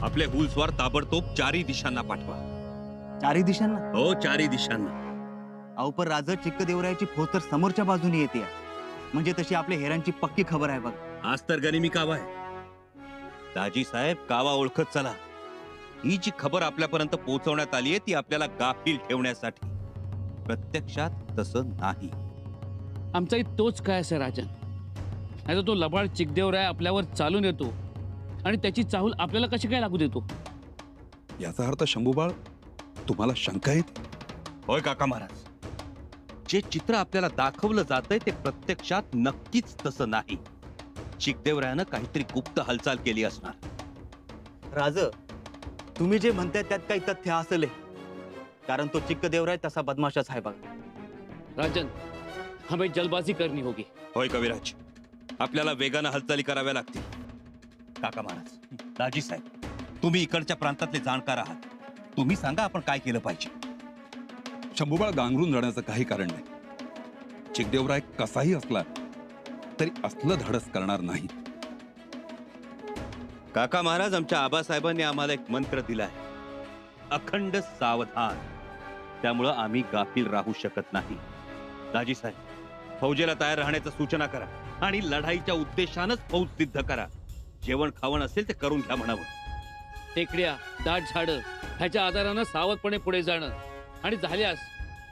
आपले हुलस्वार ताबडतोब चारी दिशांना पाठवा. चारी दिशांना? हो, चारी दिशांना. अहो पण राजा चिक्कदेवरायाची फौज तर समोरच्या बाजूने येते. म्हणजे तशी आपल्या हेरांची पक्की खबर आहे बघ. आज तर गनिमी कावा आहे. दाजी साहेब, कावा ओळखत चला. ही जी खबर आपल्यापर्यंत पोहोचवण्यात आली आहे ती आपल्याला गाफील ठेवण्यासाठी. प्रत्यक्षात तसं नाही. आमचाही तोच काय असे राजन. नाही तो लबाड चिकदेवराय आपल्यावर चालून येतो आणि त्याची चाहूल आपल्याला कशी काय लागू देतो. याचा अर्थ शंभूबाळ तुम्हाला शंका येते? होय काका महाराज, जे चित्र आपल्याला दाखवलं जातंय ते प्रत्यक्षात नक्कीच तसं नाही. चिकदेवरायानं काहीतरी गुप्त हालचाल केली असणार. राज, तुम्ही जे म्हणताय त्यात काही तथ्य असेल, कारण तो चिक्कदेवराय तसा बदमाशच आहे बघ. राजन, हमें जल्दबाजी करनी होगी. होय कविराज, आपल्याला वेगानं हालचाली कराव्या लागतील. काका महाराज, दाजी साहेब, तुम्ही इकडच्या प्रांतातले जाणकार आहात. तुम्ही सांगा आपण काय केलं पाहिजे. शंभूबाळ गांगरून जाण्याचं काही कारण नाही. चिकदेवराय कसाही असला तरी असलं धाडस करणार नाही. काका महाराज, आमच्या आबासाहेबांनी आम्हाला एक मंत्र दिलाय, अखंड सावधान. त्यामुळं आम्ही गाफील राहू शकत नाही. दाजी साहेब, फौजेला तयार राहण्याची सूचना करा आणि लढाईच्या उद्देशानंच फौज सिद्ध करा. जेवण खावण असेल ते करून घ्या म्हणावं. टेकड्या, दाट झाडं ह्याच्या आधारानं सावधपणे पुढे जाणं आणि झाल्यास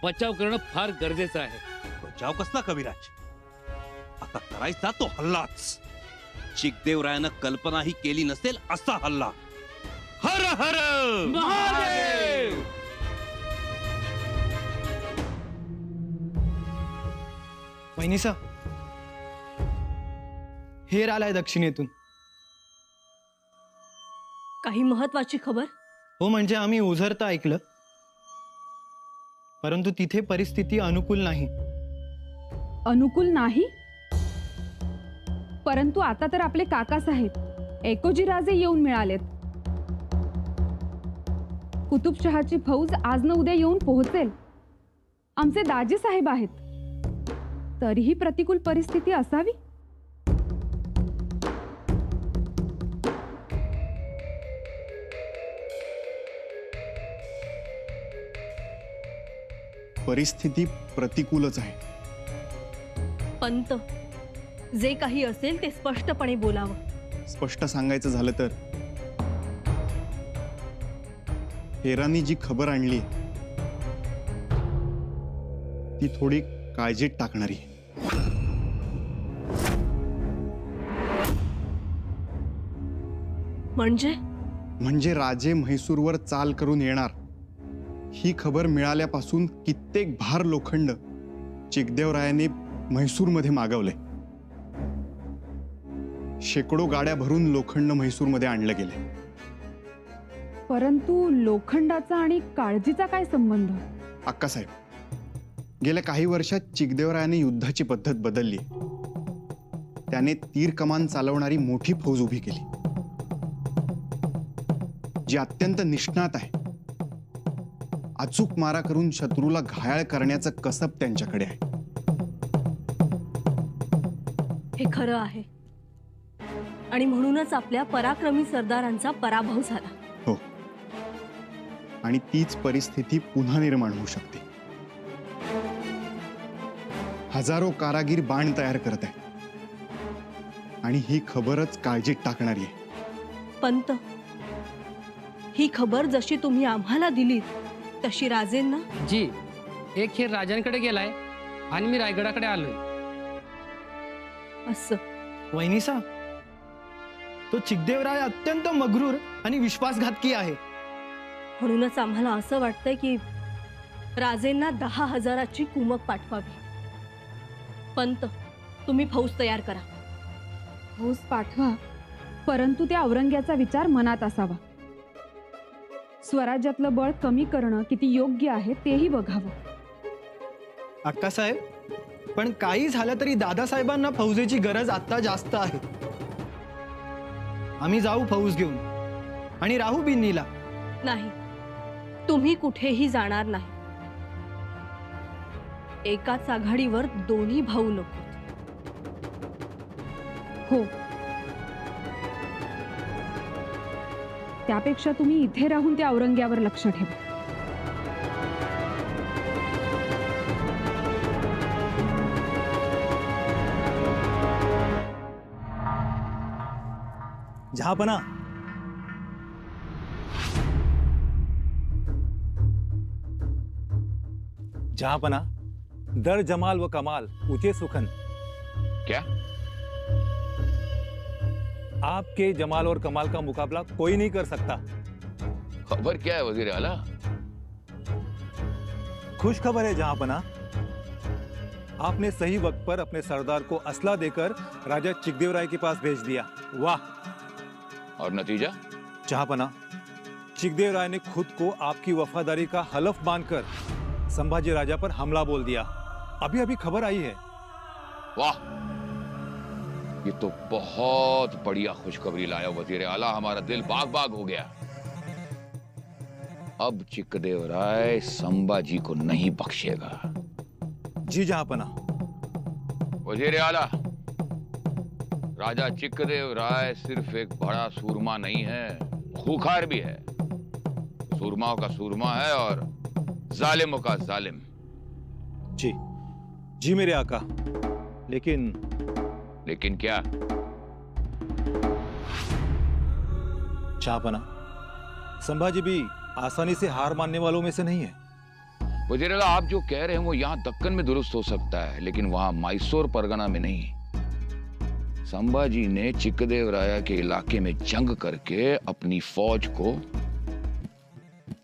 बचाव करणं फार गरजेचं आहे. बचाव कसला कविराज? आता करायचा तो हल्लाच. चिकदेवरायानं कल्पनाही केली नसेल असा हल्ला. हर हर महादेव! वहिनीसा, हेर आलाय दक्षिणेतून. काही महत्वाची खबर? हो, म्हणजे आम्ही ओझरता ऐकलं, परंतु तिथे परिस्थिती अनुकूल नाही. अनुकूल नाही? परंतु आता तर आपले काकासाहेब एकोजीराजे येऊन मिळालेत. कुतुबशहाची फौज आज न उद्या येऊन पोहोचेल. आमचे दाजी साहेब आहेत. तरीही प्रतिकूल परिस्थिती असावी? परिस्थिती प्रतिकूलच आहे. पंत, जे काही असेल ते स्पष्टपणे बोलावं. स्पष्ट सांगायचं झालं तर हेरांनी जी खबर आणली ती थोडी काळजीत टाकणारी. म्हणजे राजे म्हैसूरवर चाल करून येणार ही खबर मिळाल्यापासून कित्येक भार लोखंड चिकदेवरायाने म्हैसूरमध्ये मागवले. शेकडो गाड्या भरून लोखंड म्हैसूरमध्ये आणलं गेले. परंतु लोखंडाचा आणि काळजीचा काय संबंध? अक्कासाहेब, गेल्या काही वर्षात चिकदेवरायाने युद्धाची पद्धत बदलली. त्याने तीर कमान चालवणारी मोठी फौज उभी केली, जी अत्यंत निष्णात आहे. अचूक मारा करून शत्रूला घायाळ करण्याचं कसब त्यांच्याकडे आहे. हे खरं आहे आणि म्हणूनच आपल्या पराक्रमी सरदारांचा पराभव झाला. हो, आणि तीच परिस्थिती पुन्हा निर्माण होऊ शकते. हजारो कारागीर बाण तयार करत आहेत आणि ही खबरच काळजीत टाकणारी आहे. पंत, ही खबर जशी तुम्ही आम्हाला दिलीत तशी राजेंना? जी, एक हेर राजांकडे गेलाय आणि मी रायगडाकडे आलोय. असं? वहिनीसा, तो चिकदेवराय अत्यंत मगरूर आणि विश्वासघातकी आहे. म्हणूनच आम्हाला असं वाटतंय की राजेंना 10,000ची कुमक पाठवावी. पंत, तुम्ही फौज तयार करा. फौज पाठवा, परंतु त्या औरंग्याचा विचार मनात असावा. स्वराज्यातलं बळ कमी करणं किती योग्य आहे तेही बघावं. अक्कासाहेब, पण काही झालं तरी दादासाहेबांना फौजेची गरज आता जास्त आहे. आम्ही जाऊ फौज घेऊन आणि राहू बिन्नीला. नाही, तुम्ही कुठेही जाणार नाही. एकाच आघाडीवर दोन्ही भाऊ नको. हो, त्यापेक्षा तुम्ही इथे राहून त्या औरंग्यावर लक्ष ठेवा. जहांपना, जहांपना, दर जमाल व कमाल ऊंचे सुखन. क्या? आपके जमाल और कमाल का मुकाबला कोई नहीं कर सकता. खबर क्या है वजीर आला? खुश खबर है जहांपना, आपने सही वक्त पर अपने सरदार को असला देकर राजा चिकदेव राय के पास भेज दिया. वाह. और नतीजा? जहांपना, चिकदेव राय ने खुद को आपकी वफादारी का हलफ मानकर संभाजी राजा पर हमला बोल दिया. अभी अभी खबर आई है. वाह, ये तो बहुत बढ़िया खुशखबरी लाया वजीर आला. हमारा दिल बाग बाग हो गया. अब चिकदेव राय संभाजी को नहीं बख्शेगा. जी जहांपना. वजीर आला, राजा चिकदेव राय सिर्फ एक बड़ा सूरमा नहीं है, खूंखार भी है. सूरमाओं का सूरमा है और जालिमों का जालिम. जी जी मेरे आका. लेकिन क्या? जहांपना, संभाजी भी आसानी से हार मानने वालों में से नहीं है. वजीर आला, आप जो कह रहे हैं वो यहाँ दक्कन में दुरुस्त हो सकता है, लेकिन वहां मैसूर परगना में नहीं. संभाजी ने चिकदेव राय के इलाके में जंग करके अपनी फौज को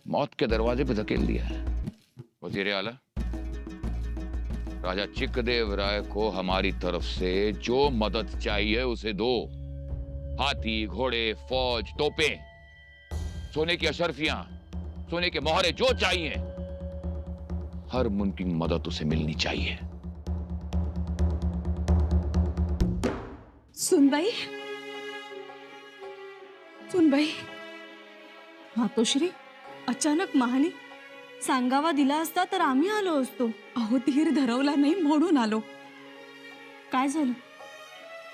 मौत के दरवाजे पे धकेल दिया है. वजीर आला, राजा चिकदेव राय को हमारी तरफ से जो मदद चाहिए उसे दो. हाथी, घोड़े, फौज, तोपें, सोने की अशर्फियां, सोने के मोहरे, जो चाहिए हर मुमकिन मदद उसे मिलनी चाहिए. सुनबाई, सुनबाई, मातोश्री, अचानक महानी सांगावा दिला असता तर आम्ही आलो असतो. अहो, धीर धरवला नाही म्हणून आलो. काय झालं?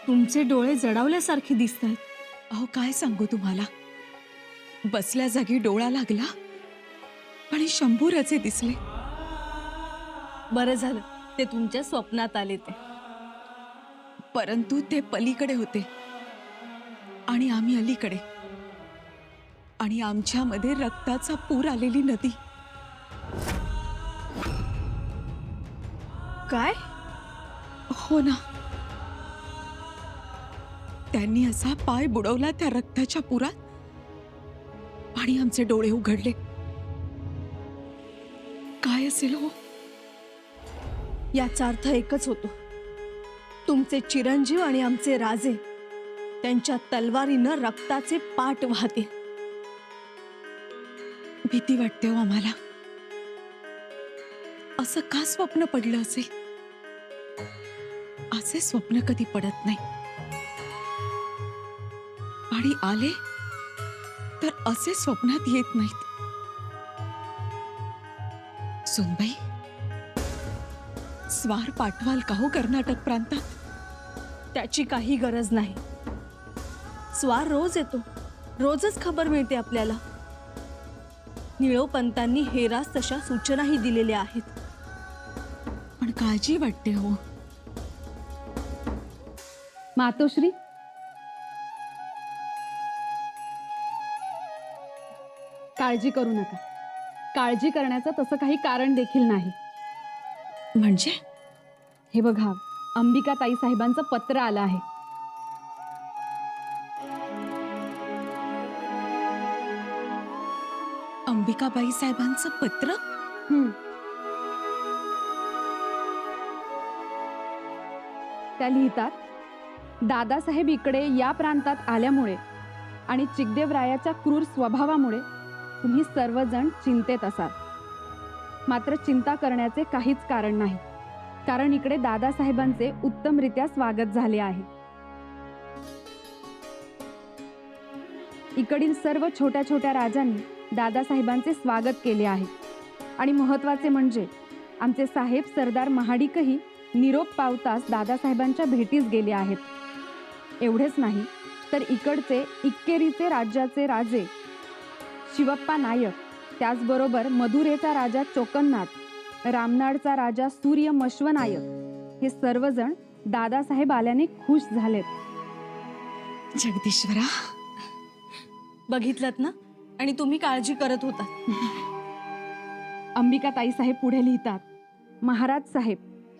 तुमचे डोळे जडावल्यासारखे दिसतात. अहो, काय सांगू तुम्हाला, बसल्या जागी डोळा लागला पण शंभूराचे दिसले. बरं झालं ते तुमच्या स्वप्नात आले ते. परंतु ते पलीकडे होते आणि आम्ही अलीकडे, आणि आमच्यामध्ये रक्ताचा पूर आलेली नदी. काय? हो ना, त्यांनी असा पाय बुडवला त्या रक्ताच्या पुरात आणि आमचे डोळे उघडले. काय असेल हो? याचा अर्थ एकच होतो, तुमचे चिरंजीव आणि आमचे राजे त्यांच्या तलवारीनं रक्ताचे पाट वाहते. भीती वाटते हो आम्हाला. असं का स्वप्न पडलं असेल? असे स्वप्न कधी पडत नाही, आणि आले तर असे स्वप्नात येत नाहीत. सुनबाई, स्वार पाठवाल का हो कर्नाटक प्रांतात? त्याची काही गरज नाही. स्वार रोज येतो, रोजच खबर मिळते आपल्याला. निळोपंतांनी हेरास तशा सूचनाही दिलेल्या आहेत. पण काळजी वाटते हो. मातोश्री, काळजी करू नका. काळजी करण्याचं तसं काही कारण देखील नाही. म्हणजे? हे बघा, अंबिका ताई साहेबांचं पत्र आलं आहे. अंबिकाबाई साहेबांचं पत्र? त्या लिहितात, दादासाहेब इकडे या प्रांतात आल्यामुळे आणि चिकदेवरायाच्या क्रूर स्वभावामुळे तुम्ही सर्वजण चिंतेत असाल. मात्र चिंता करण्याचे काहीच कारण नाही, कारण इकडे दादासाहेबांचे उत्तमरित्या स्वागत झाले आहे. इकडील सर्व छोट्या छोट्या राजांनी दादासाहेबांचे स्वागत केले आहे. आणि महत्त्वाचे म्हणजे आमचे साहेब सरदार महाडिकही निरोप पावताच दादासाहेबांच्या भेटीस गेले आहेत. एवढेच नाही तर इकडचे इक्केरीचे राज्याचे राजे शिवप्पा नायक, त्याचबरोबर मधुरेचा राजा चोकन्नाथ, रामनाडचा राजा सूर्य मश्वनायक हे सर्वजण दादासाहेब आल्याने खुश झालेत. जगदीश्वरा, बघितलत ना, आणि तुम्ही काळजी करत होता. अंबिकाताई साहेब पुढे लिहितात, महाराज साहेब,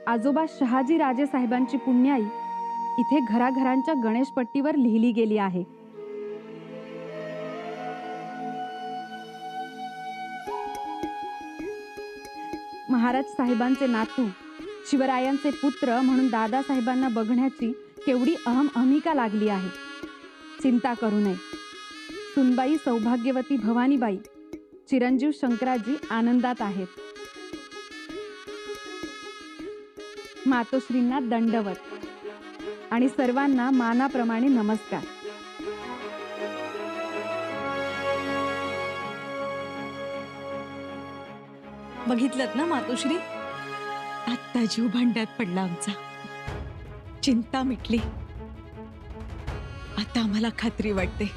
आजोबा शहाजी राजे साहेबांची पुण्याई इथे घराघरांच्या गणेशपट्टीवर लिहिली गेली आहे. महाराज साहेबांचे नातू, शिवरायांचे पुत्र म्हणून दादासाहेबांना बघण्याची केवढी अहमिका लागली आहे. चिंता करू नये. सुनबाई सौभाग्यवती भवानीबाई, चिरंजीव शंकराजी आनंदात आहेत. मातोश्रींना दंडवत आणि सर्वांना मानाप्रमाणे नमस्कार. बघितलत ना मातोश्री, आत्ता जीव भांड्यात पडला आमचा. चिंता मिटली. आता आम्हाला खात्री वाटते,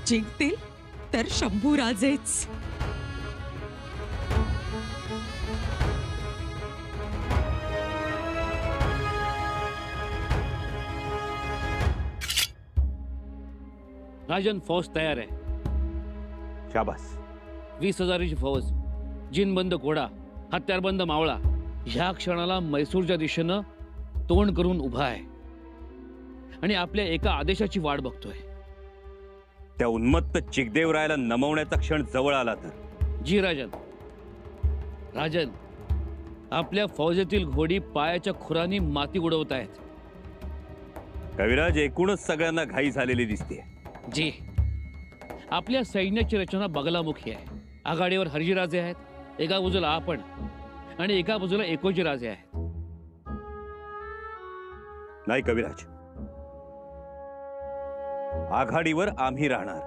जिंकतील तर शंभूराजेच. राजन, फौज तयार आहे. शाबास. 20,000ची फौज, जिनबंद घोडा, हत्यारबंद मावळा ह्या क्षणाला मैसूरच्या दिशेनं तोंड करून उभा आहे आणि आपल्या एका आदेशाची वाट बघतोय. त्या उन्मत्त चिकदेवरायाला नमवण्याचा क्षण जवळ आला तर. जी राजन. राजन, आपल्या फौजेतील घोडी पायाच्या खुरांनी माती उडवत आहेत. कविराज, एकूणच सगळ्यांना घाई झालेली दिसते. जी, आपल्या सैन्याची रचना बगलामुखी आहे. आघाडीवर हरजीराजे आहेत, एका बाजूला आपण, आणि एका बाजूला एकोजीराजे आहेत. नाही कविराज, आघाडीवर आम्ही राहणार.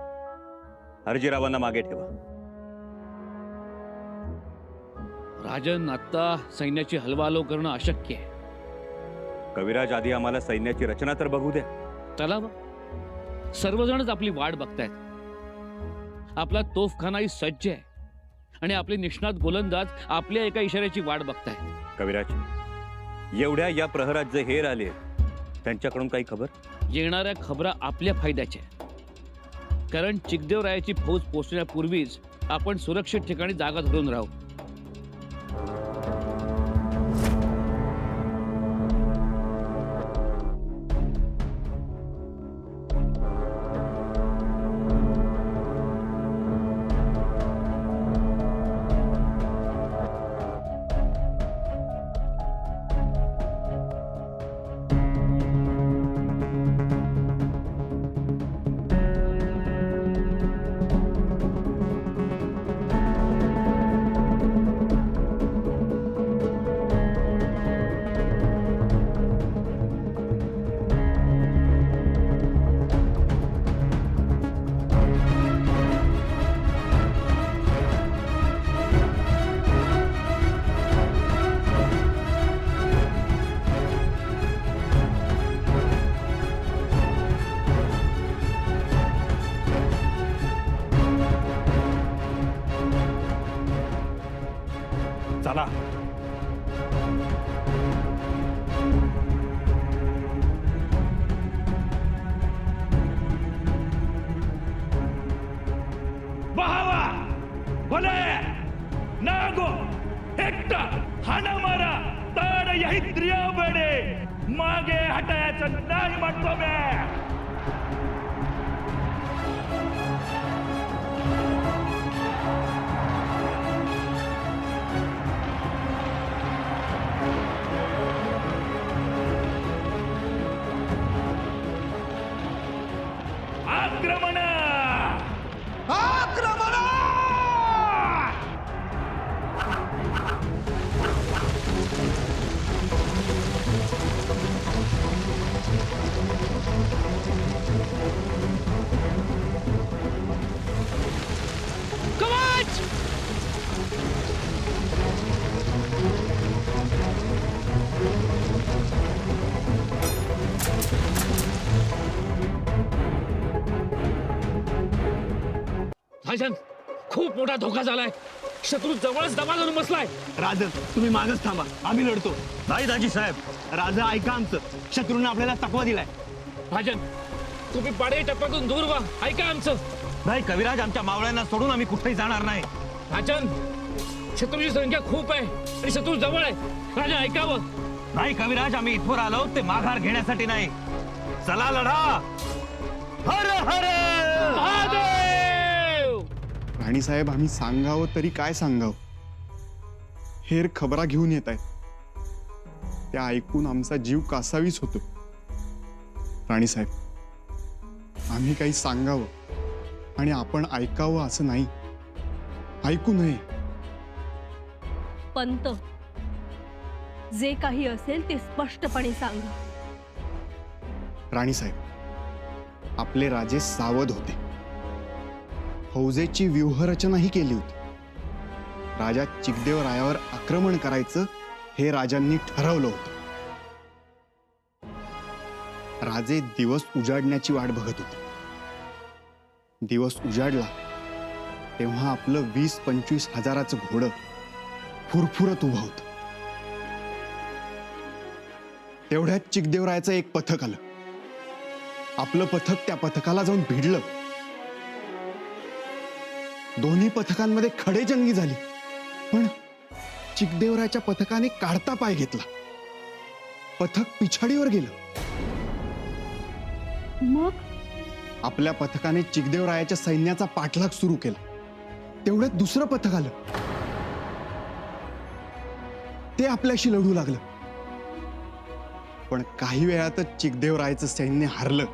हरजीरावांना मागे ठेवा. राजन, आता सैन्याची हलवालो करणं अशक्य आहे. कविराज, आधी आम्हाला सैन्याची रचना तर बघू द्या. चला बा, सर्वजणच आपली वाट बघतायत. आपला तोफखानाही सज्ज आहे आणि आपले निष्णात गोलंदाज आपल्या एका इशाऱ्याची वाट बघतायत. कविराज, एवढ्या या प्रहरात जे हेर आले त्यांच्याकडून काही खबर? येणाऱ्या खबरा आपल्या फायद्याच्या, कारण चिकदेवरायाची फौज पोहोचण्यापूर्वीच आपण सुरक्षित ठिकाणी जागा धरून राहू. चला. बहावा भले नागो एकटा हाना मारा तर यही द्रिया बेडे मागे हटायचं नाही म्हणतो मी. आक्रमण आक्रमण. भाजन खूप मोठा धोका झालाय. शत्रू जवळच दबा धरून बसलाय. राजन तुम्ही मागच थांबा, आम्ही लढतो. नाही दाजी साहेब, राजा ऐका आमचं, शत्रूने आपल्याला तकवा दिलाय. भाजन तुम्ही पाडे टप्प्यातून दूर व्हा, ऐका आमचं. नाही कविराज, आमच्या मावळ्यांना सोडून आम्ही कुठेही जाणार नाही. भाजन शत्रूची संख्या खूप आहे आणि शत्रू जवळ आहे. राजा ऐकावं. नाही कविराज, आम्ही इथवर आलो ते माघार घेण्यासाठी नाही. चला लढा. हर हर महादेव. राणीसाहेब, आम्ही सांगावं तरी काय सांगावं. हेर खबरा घेऊन येत आहेत, त्या ऐकून आमचा जीव कासावीस होतो. राणीसाहेब, आम्ही काही सांगावं आणि आपण ऐकावं असं नाही, ऐकू नये. पंत, जे काही असेल ते स्पष्टपणे सांगा. राणीसाहेब, आपले राजे सावध होते. फौजेची व्यूहरचनाही केली होती. राजा चिकदेवरायावर आक्रमण करायचं हे राजांनी ठरवलं होतं. राजे दिवस उजाडण्याची वाट बघत होते. दिवस उजाडला तेव्हा आपलं 20-25 हजाराचं घोडं फुरफुरत उभं होतं. तेवढ्यात चिकदेवरायाचं एक पथक आलं. आपलं पथक त्या पथकाला जाऊन भिडलं. दोन्ही पथकांमध्ये खडेजंगी झाली, पण चिकदेवरायाच्या पथकाने काढता पाय घेतला. पथक पिछाडीवर गेलं. मग आपल्या पथकाने चिकदेवरायाच्या सैन्याचा पाठलाग सुरू केला. तेवढ्यात दुसरं पथक आलं. ते आपल्याशी लढू लागलं, पण काही वेळातच चिकदेवरायाचं सैन्य हरलं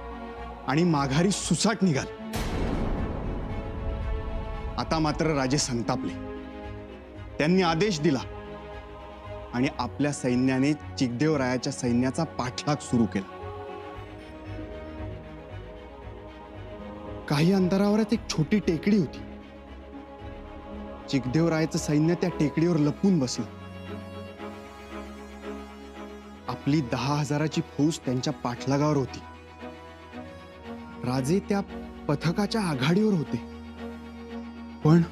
आणि माघारी सुसाट निघालं. आता मात्र राजे संतापले. त्यांनी आदेश दिला आणि आपल्या सैन्याने चिकदेवरायाच्या सैन्याचा पाठलाग सुरू केला. काही अंतरावरच एक छोटी टेकडी होती. चिकदेवरायाचं सैन्य त्या टेकडीवर लपून बसलं. आपली 10,000ची फौज त्यांच्या पाठलागावर होती. राजे त्या पथकाच्या आघाडीवर होते, पण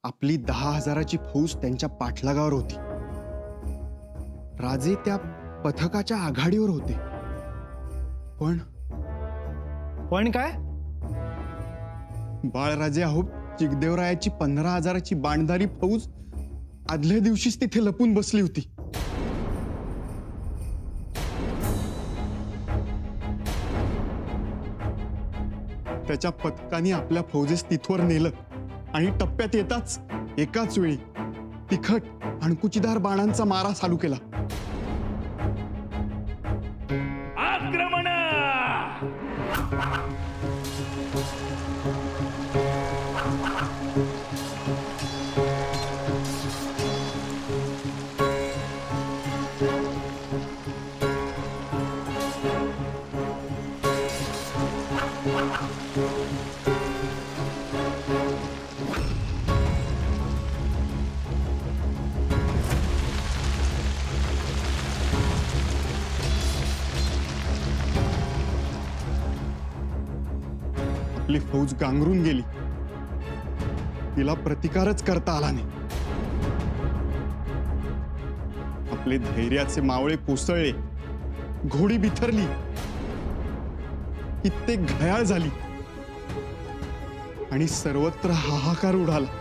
आपली 10,000ची फौज त्यांच्या पाठलागावर होती. राजे त्या पथकाच्या आघाडीवर होते, पण काय? बाळराजे अहो, चिकदेवरायाची 15,000ची बाणदारी फौज आदल्या दिवशीच तिथे लपून बसली होती. त्याच्या पथकाने आपल्या फौजेस तिथवर नेलं आणि टप्प्यात येताच एकाच वेळी तिखट अणकुचीदार बाणांचा मारा चालू केला. आक्रमण! आपली फौज गांगरून गेली. तिला प्रतिकारच करता आला नाही. आपले धैर्याचे मावळे कोसळले, घोडी बिथरली, कित्येक घायाळ झाली आणि सर्वत्र हाहाकार उडाला.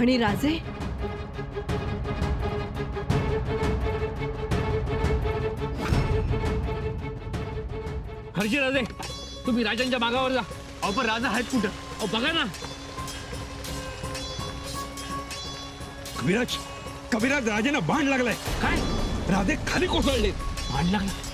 आणि राजे हरजी राजे, तुम्ही राजांच्या मागावर जा. अहो पण राजा आहेत कुठं? अहो बघा ना. कविराज, कविराज, राजेंना बाण लागलाय. काय? राजे खाली कोसळले. भांड लागला.